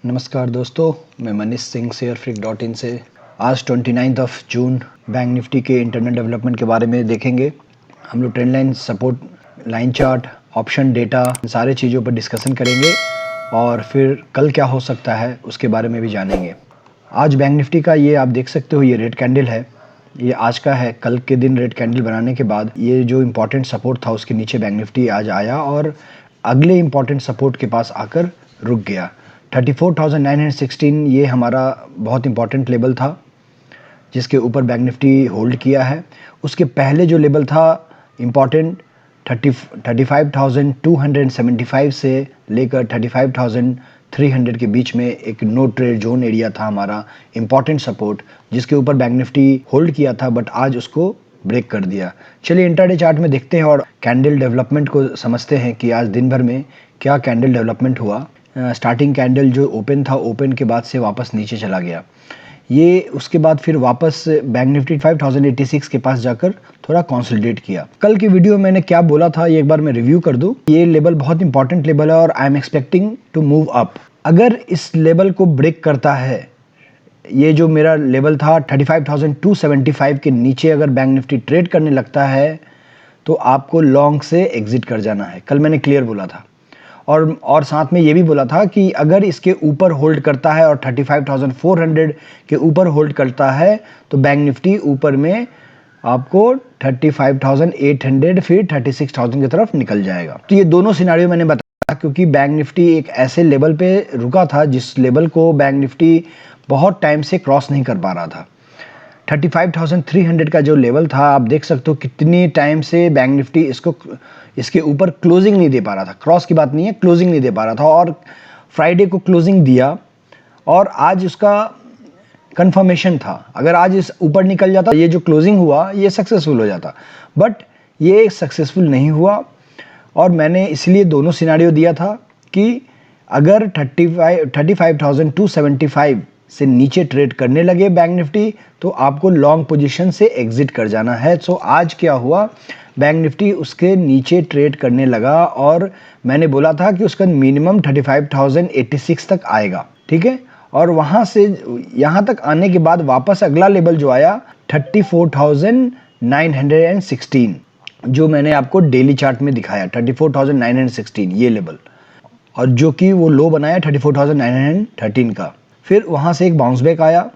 नमस्कार दोस्तों, मैं मनीष सिंह शेयरफ्रिक.in से आज 29 जून बैंक निफ्टी के इंटरनल डेवलपमेंट के बारे में देखेंगे। हम लोग trend line, support line chart, option data, सारे चीज़ों पर डिस्कशन करेंगे और फिर कल क्या हो सकता है उसके बारे में भी जानेंगे। आज बैंक निफ्टी का ये आप देख सकते हो, ये रेड कैंडल है, ये आज का है। कल के दिन रेड कैंडल बनाने के बाद ये जो इम्पोर्टेंट सपोर्ट था उसके नीचे बैंक निफ्टी आज आया और अगले इम्पोर्टेंट सपोर्ट के पास आकर रुक गया। 34,916 ये हमारा बहुत इंपॉर्टेंट लेवल था जिसके ऊपर बैंक निफ्टी होल्ड किया है। उसके पहले जो लेवल था इम्पॉर्टेंट 35,275 से लेकर 35,300 के बीच में एक नो ट्रेड जोन एरिया था हमारा इम्पॉर्टेंट सपोर्ट, जिसके ऊपर बैंक निफ्टी होल्ड किया था बट आज उसको ब्रेक कर दिया। चलिए इंट्राडे चार्ट में देखते हैं और कैंडल डेवलपमेंट को समझते हैं कि आज दिन भर में क्या कैंडल डेवलपमेंट हुआ। स्टार्टिंग कैंडल जो ओपन था, ओपन के बाद से वापस नीचे चला गया। ये उसके बाद फिर वापस बैंक निफ्टी 5086 के पास जाकर थोड़ा कंसोलिडेट किया। कल की वीडियो में मैंने क्या बोला था ये एक बार मैं रिव्यू कर दूं। ये लेवल बहुत इंपॉर्टेंट लेवल है और I am expecting to move up. अगर इस लेवल को ब्रेक करता है, ये जो मेरा लेवल था 35,275 के नीचे अगर बैंक निफ्टी ट्रेड करने लगता है तो आपको लॉन्ग से एग्जिट कर जाना है। कल मैंने क्लियर बोला था और साथ में ये भी बोला था कि अगर इसके ऊपर होल्ड करता है और 35,400 के ऊपर होल्ड करता है तो बैंक निफ्टी ऊपर में आपको 35,800 फिर 36,000 की तरफ निकल जाएगा। तो ये दोनों सिनारियो मैंने बताया क्योंकि बैंक निफ्टी एक ऐसे लेवल पे रुका था जिस लेवल को बैंक निफ्टी बहुत टाइम से क्रॉस नहीं कर पा रहा था। 35,300 का जो लेवल था, आप देख सकते हो कितनी टाइम से बैंक निफ्टी इसके ऊपर क्लोजिंग नहीं दे पा रहा था। क्रॉस की बात नहीं है, क्लोजिंग नहीं दे पा रहा था और फ्राइडे को क्लोजिंग दिया और आज उसका कंफर्मेशन था। अगर आज इस ऊपर निकल जाता, ये जो क्लोजिंग हुआ ये सक्सेसफुल हो जाता, बट ये सक्सेसफुल नहीं हुआ। और मैंने इसलिए दोनों सिनारियो दिया था कि अगर 35,275 से नीचे ट्रेड करने लगे बैंक निफ्टी तो आपको लॉन्ग पोजीशन से एग्जिट कर जाना है। सो आज क्या हुआ, बैंक निफ्टी उसके नीचे ट्रेड करने लगा और मैंने बोला था कि उसका मिनिमम 35,086 तक आएगा, ठीक है। और वहाँ से यहाँ तक आने के बाद वापस अगला लेवल जो आया 34,916, जो मैंने आपको डेली चार्ट में दिखाया 34,916 ये लेवल, और जो कि वो लो बनाया 34,913 का। फिर वहाँ से एक बाउंस बैक आया,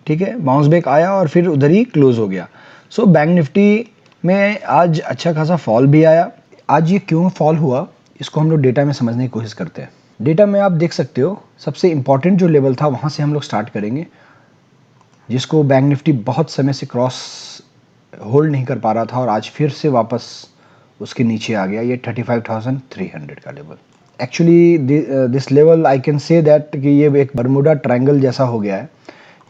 ठीक है, बाउंस बैक आया और फिर उधर ही क्लोज हो गया। सो बैंक निफ्टी में आज अच्छा खासा फॉल भी आया। आज ये क्यों फॉल हुआ इसको हम लोग डेटा में समझने की कोशिश करते हैं। डेटा में आप देख सकते हो सबसे इम्पॉर्टेंट जो लेवल था वहाँ से हम लोग स्टार्ट करेंगे, जिसको बैंक निफ्टी बहुत समय से क्रॉस होल्ड नहीं कर पा रहा था और आज फिर से वापस उसके नीचे आ गया। ये 35,300 का level. Actually this level I can say that कि ये एक बरमूडा ट्रायंगल जैसा हो गया है।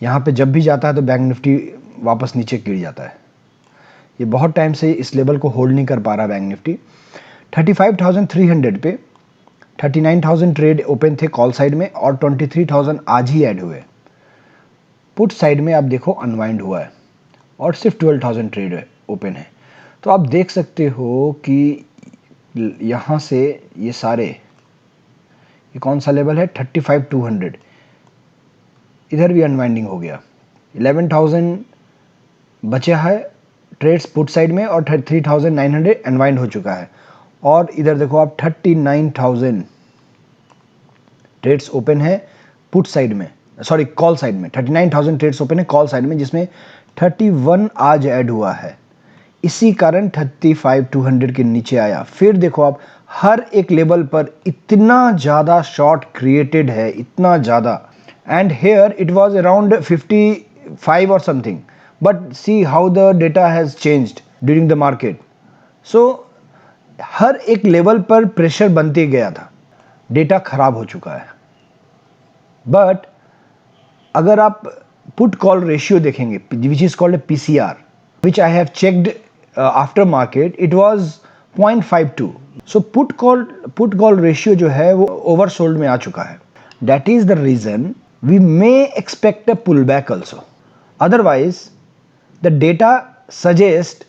यहाँ पे जब भी जाता है तो बैंक निफ्टी वापस नीचे गिर जाता है। ये बहुत टाइम से इस लेवल को होल्ड नहीं कर पा रहा बैंक निफ्टी। 35,300 पे 39,000 ट्रेड ओपन थे कॉल साइड में और 23,000 आज ही ऐड हुए। पुट साइड में आप देखो अनवाइंड हुआ है और सिर्फ 12,000 ट्रेड ओपन है। तो आप देख सकते हो कि यहाँ से ये सारे, ये कौन सा लेवल है 35,200, इधर भी अनवाइंडिंग हो गया। 11,000 बचा है ट्रेड्स पुट साइड में और 3,900 अनवाइंड हो चुका है। और इधर देखो आप 39,000 ट्रेड्स ओपन है पुट साइड में, सॉरी कॉल साइड में 39,000 ट्रेड्स ओपन है कॉल साइड में, जिसमें 31 आज ऐड हुआ है। इसी कारण 35,200 के नीचे आया। फिर देखो आप हर एक लेवल पर इतना ज़्यादा शॉर्ट क्रिएटेड है, इतना ज़्यादा, and here it was around 55 और something, but see how the data has changed during the market. So हर एक लेवल पर प्रेशर बनते गया था, डेटा खराब हो चुका है। बट अगर आप पुट कॉल रेशियो देखेंगे which is called PCR, which I have checked after market, it was 0.52. So put call ratio जो है वो oversold में आ चुका है. That is the reason we may expect a pullback also. Otherwise, the data suggests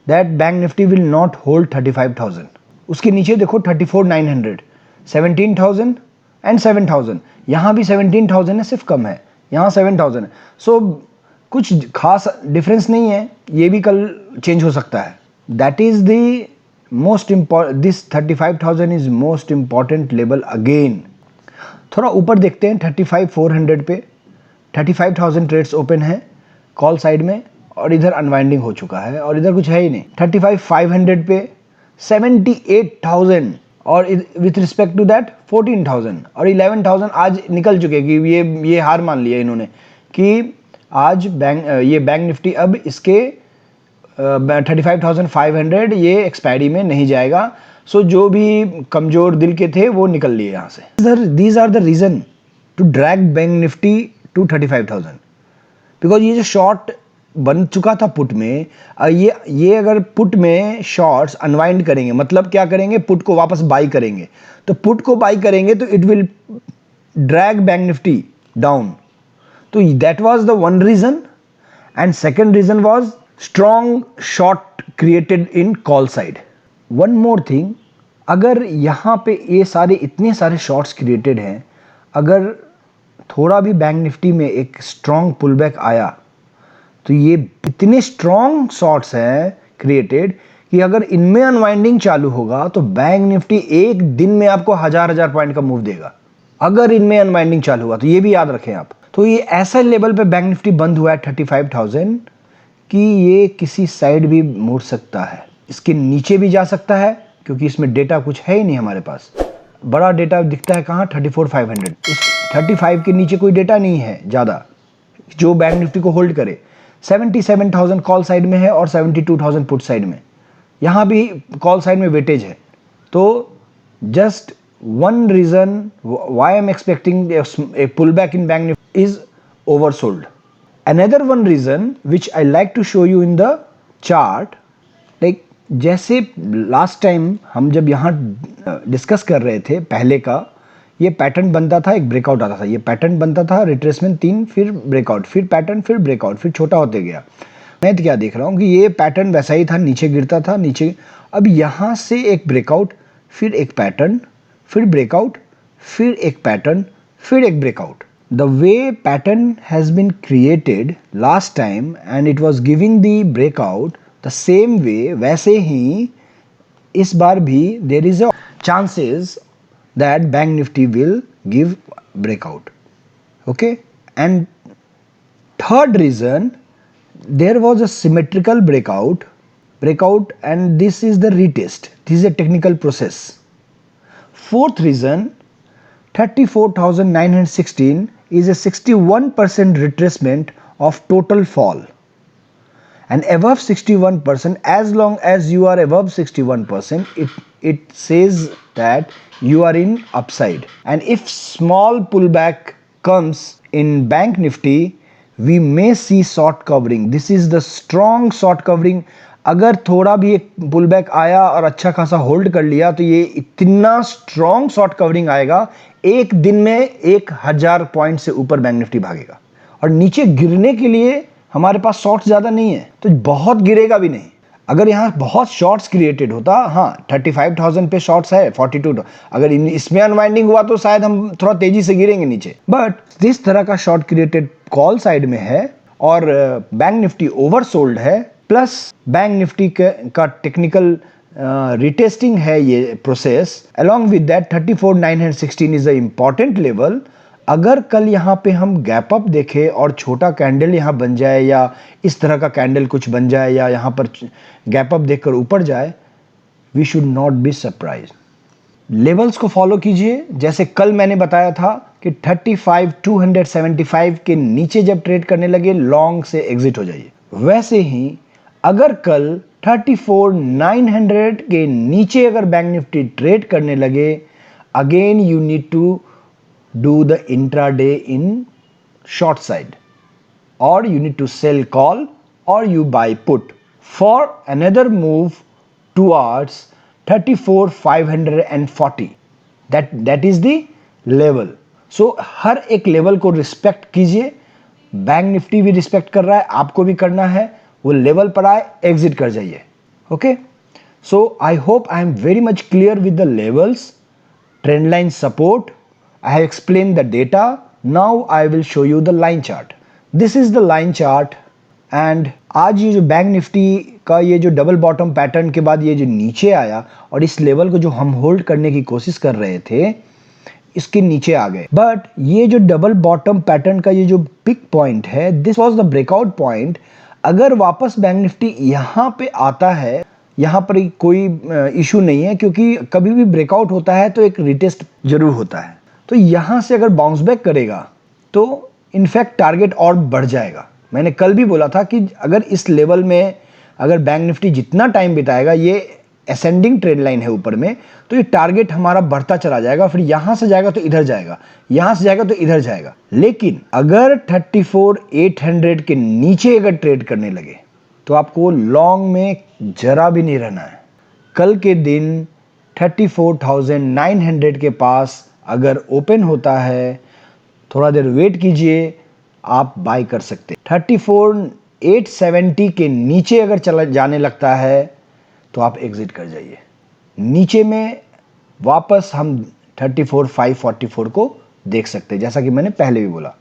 that Bank Nifty will not hold 35,000. उसके नीचे देखो 34,900, 17,000 and 7,000, यहाँ भी 17,000 है, सिर्फ कम है, यहाँ 7,000 है। सो कुछ खास डिफरेंस नहीं है, ये भी कल चेंज हो सकता है। That is the most important, this 35,000 is most important level again. थोड़ा ऊपर देखते हैं 35,400 पे 35,000 ट्रेड्स ओपन है कॉल साइड में, और इधर अनवाइंडिंग हो चुका है और इधर कुछ है ही नहीं। 35,500 पे 78,000 और विथ रिस्पेक्ट टू दैट 14,000 और 11,000 आज निकल चुके कि ये हार मान लिया इन्होंने कि आज बैंक निफ्टी अब इसके 35,500 ये एक्सपायरी में नहीं जाएगा। सो जो भी कमजोर दिल के थे वो निकल लिए यहाँ से। These are the reason to drag bank nifty to 35,000 because ये जो शॉर्ट बन चुका था पुट में, ये अगर पुट में शॉर्ट्स अनवाइंड करेंगे, मतलब क्या करेंगे, पुट को वापस बाई करेंगे, तो पुट को बाई करेंगे तो it will drag bank Nifty down. तो that was the one reason and second reason was strong short created in call side. One more thing, अगर यहाँ पे ये सारे इतने सारे शॉर्ट्स क्रिएटेड हैं, अगर थोड़ा भी बैंक निफ्टी में एक स्ट्रॉन्ग पुलबैक आया तो ये इतने स्ट्रॉन्ग शॉर्ट्स हैं क्रिएटेड कि अगर इनमें अनवाइंडिंग चालू होगा तो बैंक निफ्टी एक दिन में आपको हजार पॉइंट का मूव देगा, अगर इनमें अनवाइंडिंग चालू हुआ तो। ये भी याद रखें आप। तो ये ऐसा लेवल पे बैंक निफ्टी बंद हुआ है 35,000 कि ये किसी साइड भी मुड़ सकता है, इसके नीचे भी जा सकता है क्योंकि इसमें डेटा कुछ है ही नहीं हमारे पास। बड़ा डेटा दिखता है कहाँ, 34,500, उस 35 के नीचे कोई डेटा नहीं है ज़्यादा जो बैंक निफ्टी को होल्ड करे। 77,000 कॉल साइड में है और 72,000 पुट साइड में, यहाँ भी कॉल साइड में वेटेज है। तो just one reason why I am expecting a pull back in bank nifty is oversold. Another one reason which I like to show you in the chart, like जैसे last time हम जब यहाँ discuss कर रहे थे पहले का, ये पैटर्न बनता था, एक ब्रेकआउट आता था, ये पैटर्न बनता था, रिट्रेसमेंट 3, फिर ब्रेकआउट, फिर पैटर्न, फिर ब्रेकआउट, फिर छोटा होते गया। मैं तो क्या देख रहा हूँ कि ये पैटर्न वैसा ही था, नीचे गिरता था, नीचे। अब यहाँ से एक ब्रेकआउट, फिर एक पैटर्न, फिर ब्रेकआउट, फिर एक पैटर्न, फिर एक breakout. The way pattern has been created last time and it was giving the breakout the same way, वैसे ही इस बार भी there is a chances that bank nifty will give breakout. Okay, and third reason, there was a symmetrical breakout and this is the retest, this is a technical process. Fourth reason, 34,916 is a 61% retracement of total fall, and above 61%, as long as you are above 61%, it says that you are in upside. And if small pullback comes in bank nifty, we may see short covering. This is the strong short covering. अगर थोड़ा भी एक pullback आया और अच्छा खासा hold कर लिया तो ये इतना स्ट्रॉन्ग शॉर्ट कवरिंग आएगा, एक दिन में 1,000 पॉइंट से ऊपर बैंक निफ्टी भागेगा। और नीचे गिरने के लिए हमारे पास शॉर्ट्स ज़्यादा नहीं है, तो बहुत गिरेगा भी नहीं। अगर यहाँ बहुत शॉर्ट्स क्रिएटेड होता, हाँ 35,000 पे शॉर्ट्स है, 42, अगर इसमें अनवाइंडिंग हुआ तो शायद हम थोड़ा तेजी से गिरेंगे नीचे, बट इस तरह का शॉर्ट क्रिएटेड कॉल साइड में है और बैंक निफ्टी ओवरसोल्ड है, प्लस बैंक निफ्टी का टेक्निकल रिटेस्टिंग है ये process. Along with that 34,916 is the important level. अगर कल यहाँ पे हम गैप अप देखें और छोटा कैंडल यहाँ बन जाए या इस तरह का कैंडल कुछ बन जाए या यहाँ पर गैप अप देखकर ऊपर जाए, we should not be surprise. Levels को फॉलो कीजिए, जैसे कल मैंने बताया था कि 35,275 के नीचे जब ट्रेड करने लगे लॉन्ग से एग्जिट हो जाइए। वैसे ही अगर कल 34,900 के नीचे अगर बैंक निफ्टी ट्रेड करने लगे, again you need to do the intraday in short side, or you need to sell call or you buy put for another move towards 34,540. that is the level. So हर एक level को respect कीजिए, bank Nifty भी respect कर रहा है, आपको भी करना है, वो लेवल पर आए एग्जिट कर जाइए। Okay, so I hope I am very much clear with the levels, trend line support I have explained the data. Now I will show you the line chart. This is the line chart and आज ये जो bank Nifty का ये जो double bottom pattern के बाद ये जो नीचे आया और इस लेवल को जो हम होल्ड करने की कोशिश कर रहे थे इसके नीचे आ गए, बट ये जो डबल बॉटम पैटर्न का ये जो पिक पॉइंट है, this was the breakout point. अगर वापस बैंक निफ्टी यहाँ पे आता है, यहाँ पर कोई इशू नहीं है क्योंकि कभी भी ब्रेकआउट होता है तो एक रिटेस्ट जरूर होता है। तो यहाँ से अगर बाउंस बैक करेगा तो इनफैक्ट टारगेट और बढ़ जाएगा। मैंने कल भी बोला था कि अगर इस लेवल में अगर बैंक निफ्टी जितना टाइम बिताएगा, ये असेंडिंग ट्रेंड लाइन है ऊपर में, तो ये टारगेट हमारा बढ़ता चला जाएगा। फिर यहां से जाएगा तो इधर जाएगा, यहां से जाएगा तो इधर जाएगा। लेकिन अगर 34,800 के नीचे अगर ट्रेड करने लगे तो आपको लॉन्ग में जरा भी नहीं रहना है। कल के दिन 34,900 के पास अगर ओपन होता है, थोड़ा देर वेट कीजिए, आप बाय कर सकते। 34,870 के नीचे अगर चला जाने लगता है तो आप एग्जिट कर जाइए। नीचे में वापस हम 34,544 को देख सकते हैं, जैसा कि मैंने पहले भी बोला।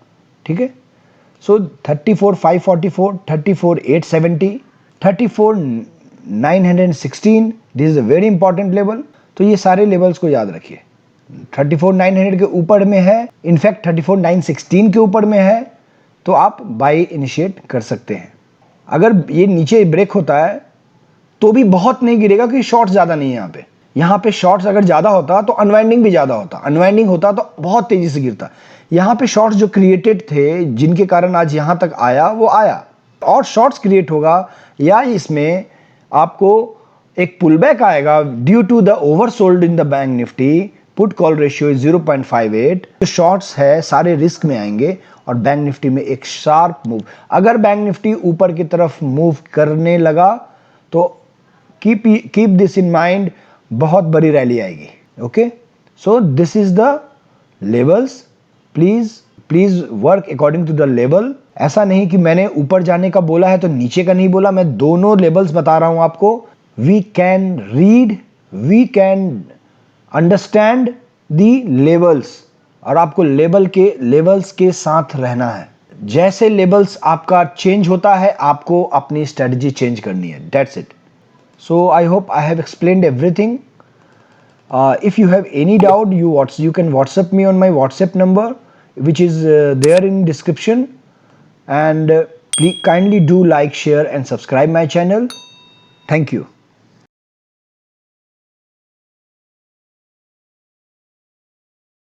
ठीक है, सो 34,544, 34,870, 34,916, this is a very important level. तो ये सारे लेवल्स को याद रखिए। 34,900 के ऊपर में है, इनफैक्ट 34,916 के ऊपर में है, तो आप बाय इनिशिएट कर सकते हैं। अगर ये नीचे ब्रेक होता है तो भी बहुत नहीं गिरेगा क्योंकि शॉर्ट्स ज़्यादा नहीं है यहाँ पे। यहाँ पे शॉर्ट्स अगर ज़्यादा होता तो अनवाइंडिंग भी ज़्यादा होता, अनवाइंडिंग होता तो बहुत तेज़ी से गिरता। यहाँ पे शॉर्ट्स जो क्रिएटेड थे, जिनके कारण आज यहाँ तक आया, वो आया और शॉर्ट्स क्रिएट होगा या इसमें आपको एक पुलबैक आएगा due to the oversold in the bank nifty. Put call ratio 0.58। जो शॉर्ट्स है सारे रिस्क में आएंगे और बैंक निफ्टी में एक शार्प मूव। अगर बैंक निफ्टी ऊपर की तरफ मूव करने लगा तो कीप दिस इन माइंड, बहुत बड़ी रैली आएगी। Okay, so this is the levels. Please work according to the level. ऐसा नहीं कि मैंने ऊपर जाने का बोला है तो नीचे का नहीं बोला, मैं दोनों लेवल्स बता रहा हूं आपको। We can read, we can understand the levels और आपको लेवल्स के साथ रहना है। जैसे लेवल्स आपका चेंज होता है, आपको अपनी स्ट्रेटजी चेंज करनी है। That's it. So I hope I have explained everything. If you have any doubt, you can WhatsApp me on my WhatsApp number, which is there in description. And please kindly do like, share, and subscribe my channel. Thank you.